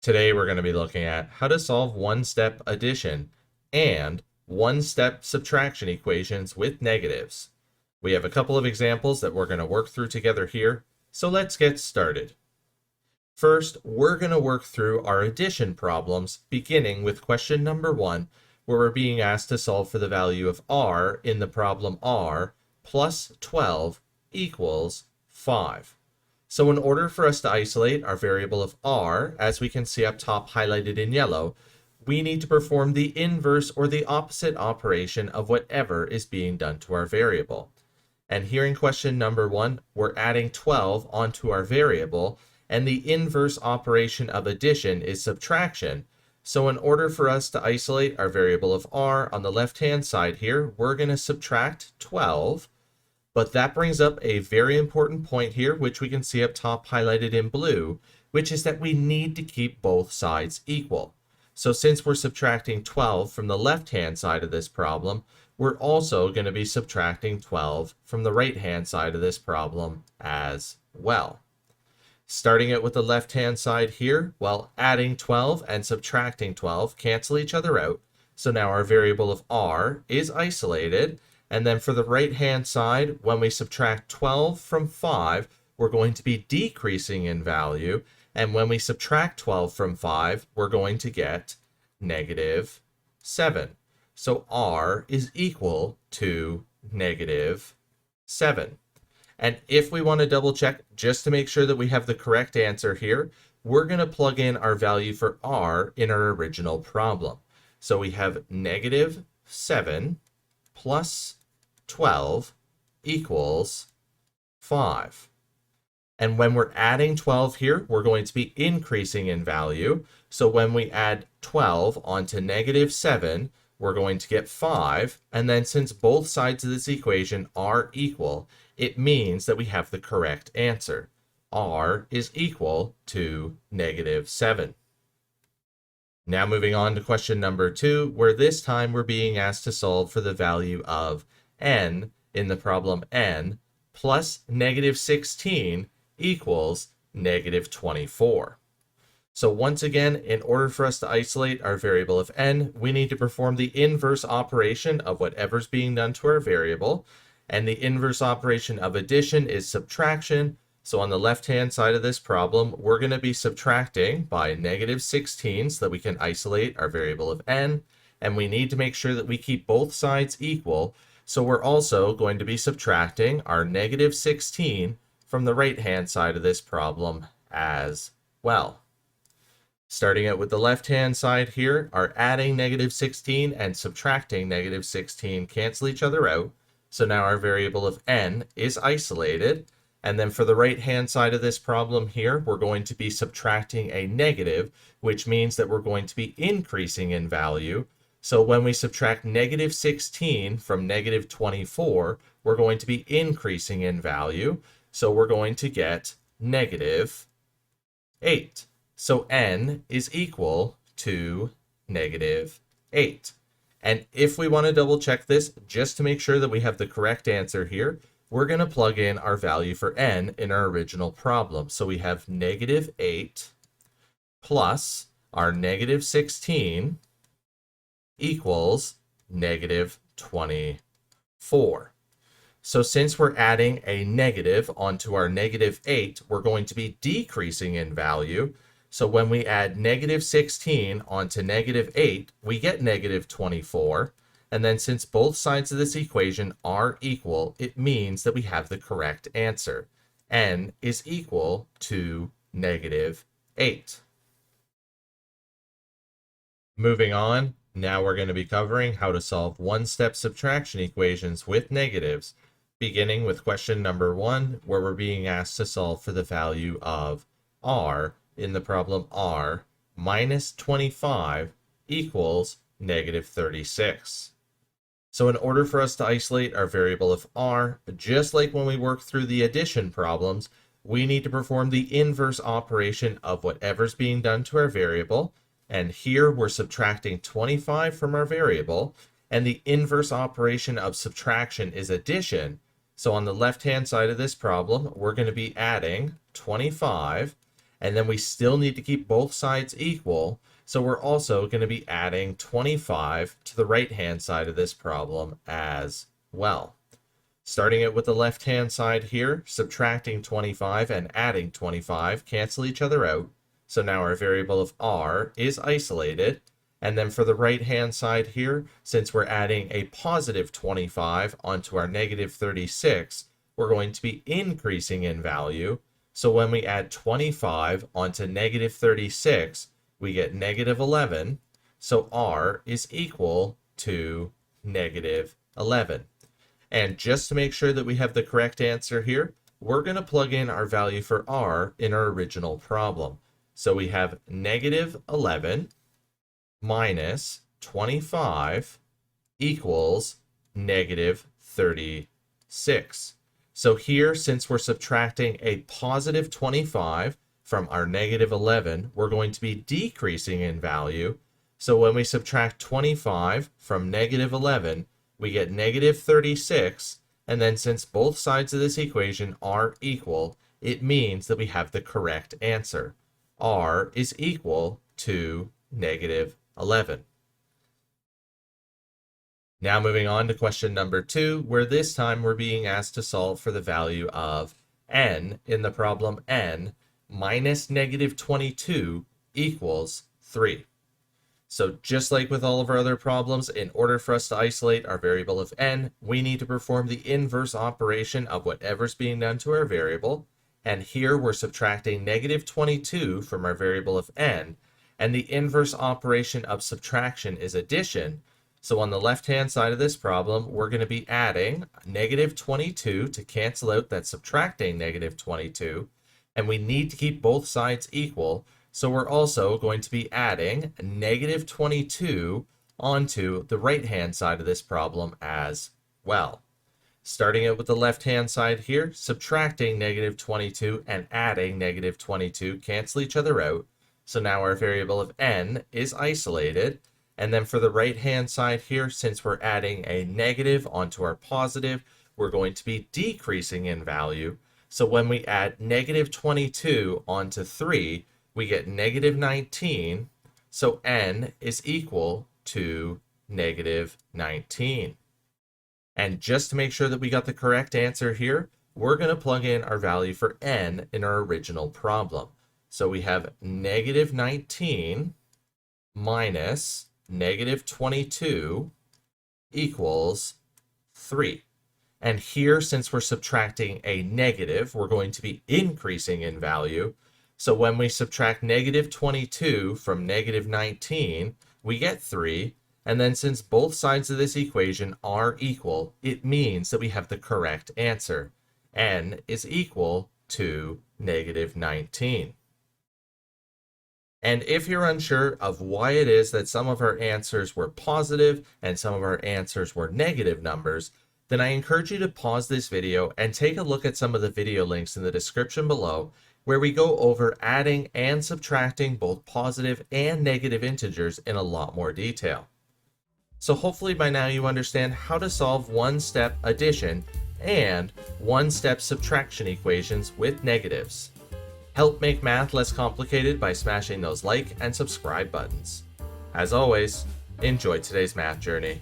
Today we're going to be looking at how to solve one-step addition and one-step subtraction equations with negatives. We have a couple of examples that we're going to work through together here, so let's get started. First, we're going to work through our addition problems, beginning with question number 1, where we're being asked to solve for the value of r in the problem r plus 12 equals 5. So in order for us to isolate our variable of r, as we can see up top highlighted in yellow, we need to perform the inverse or the opposite operation of whatever is being done to our variable. And here in question number 1, we're adding 12 onto our variable, and the inverse operation of addition is subtraction. So in order for us to isolate our variable of r on the left-hand side here, we're going to subtract 12. But that brings up a very important point here, which we can see up top highlighted in blue, which is that we need to keep both sides equal. So since we're subtracting 12 from the left-hand side of this problem, we're also going to be subtracting 12 from the right-hand side of this problem as well. Starting it with the left-hand side here, well, adding 12 and subtracting 12 cancel each other out. So now our variable of r is isolated. And then for the right-hand side, when we subtract 12 from 5, we're going to be decreasing in value. And when we subtract 12 from 5, we're going to get negative 7. So r is equal to negative 7. And if we want to double check, just to make sure that we have the correct answer here, we're going to plug in our value for r in our original problem. So we have negative 7 plus 12 equals 5. And when we're adding 12 here, we're going to be increasing in value. So when we add 12 onto negative 7, we're going to get 5. And then since both sides of this equation are equal, it means that we have the correct answer. R is equal to negative 7. Now moving on to question number 2, where this time we're being asked to solve for the value of n in the problem n plus negative 16 equals negative 24. So once again, in order for us to isolate our variable of n, we need to perform the inverse operation of whatever's being done to our variable. And the inverse operation of addition is subtraction. So on the left-hand side of this problem, we're going to be subtracting by negative 16 so that we can isolate our variable of n. And we need to make sure that we keep both sides equal. So we're also going to be subtracting our negative 16 from the right-hand side of this problem as well. Starting out with the left-hand side here, our adding negative 16 and subtracting negative 16 cancel each other out. So now our variable of n is isolated. And then for the right-hand side of this problem here, we're going to be subtracting a negative, which means that we're going to be increasing in value. So when we subtract negative 16 from negative 24, we're going to be increasing in value. So we're going to get negative 8. So n is equal to negative 8. And if we want to double check this, just to make sure that we have the correct answer here, we're going to plug in our value for n in our original problem. So we have negative 8 plus our negative 16 equals negative 24. So since we're adding a negative onto our negative 8, we're going to be decreasing in value. So when we add negative 16 onto negative 8, we get negative 24. And then since both sides of this equation are equal, it means that we have the correct answer. N is equal to negative 8. Moving on, now we're going to be covering how to solve one-step subtraction equations with negatives, beginning with question number 1, where we're being asked to solve for the value of r in the problem r minus 25 equals negative 36. So in order for us to isolate our variable of r, just like when we work through the addition problems, we need to perform the inverse operation of whatever's being done to our variable. And here we're subtracting 25 from our variable, and the inverse operation of subtraction is addition. So on the left-hand side of this problem, we're going to be adding 25, And then we still need to keep both sides equal. So we're also going to be adding 25 to the right-hand side of this problem as well. Starting it with the left-hand side here, subtracting 25 and adding 25 cancel each other out. So now our variable of r is isolated. And then for the right-hand side here, since we're adding a positive 25 onto our negative 36, we're going to be increasing in value. So when we add 25 onto negative 36, we get negative 11. So r is equal to negative 11. And just to make sure that we have the correct answer here, we're going to plug in our value for r in our original problem. So we have negative 11 minus 25 equals negative 36. So here, since we're subtracting a positive 25 from our negative 11, we're going to be decreasing in value. So when we subtract 25 from negative 11, we get negative 36. And then since both sides of this equation are equal, it means that we have the correct answer. R is equal to negative 11. Now moving on to question number 2, where this time we're being asked to solve for the value of n in the problem n minus negative 22 equals 3. So just like with all of our other problems, in order for us to isolate our variable of n, we need to perform the inverse operation of whatever's being done to our variable. And here we're subtracting negative 22 from our variable of n, and the inverse operation of subtraction is addition. So on the left-hand side of this problem, we're going to be adding negative 22 to cancel out that subtracting negative 22. And we need to keep both sides equal. So we're also going to be adding negative 22 onto the right-hand side of this problem as well. Starting out with the left-hand side here, subtracting negative 22 and adding negative 22 cancel each other out. So now our variable of n is isolated. And then for the right-hand side here, since we're adding a negative onto our positive, we're going to be decreasing in value. So when we add negative 22 onto 3, we get negative 19. So n is equal to negative 19. And just to make sure that we got the correct answer here, we're going to plug in our value for n in our original problem. So we have negative 19 minus negative 22 equals 3. And here, since we're subtracting a negative, we're going to be increasing in value. So when we subtract negative 22 from negative 19, we get 3. And then since both sides of this equation are equal, it means that we have the correct answer. N is equal to negative 19. And if you're unsure of why it is that some of our answers were positive and some of our answers were negative numbers, then I encourage you to pause this video and take a look at some of the video links in the description below, where we go over adding and subtracting both positive and negative integers in a lot more detail. So hopefully by now you understand how to solve one-step addition and one-step subtraction equations with negatives. Help make math less complicated by smashing those like and subscribe buttons. As always, enjoy today's math journey.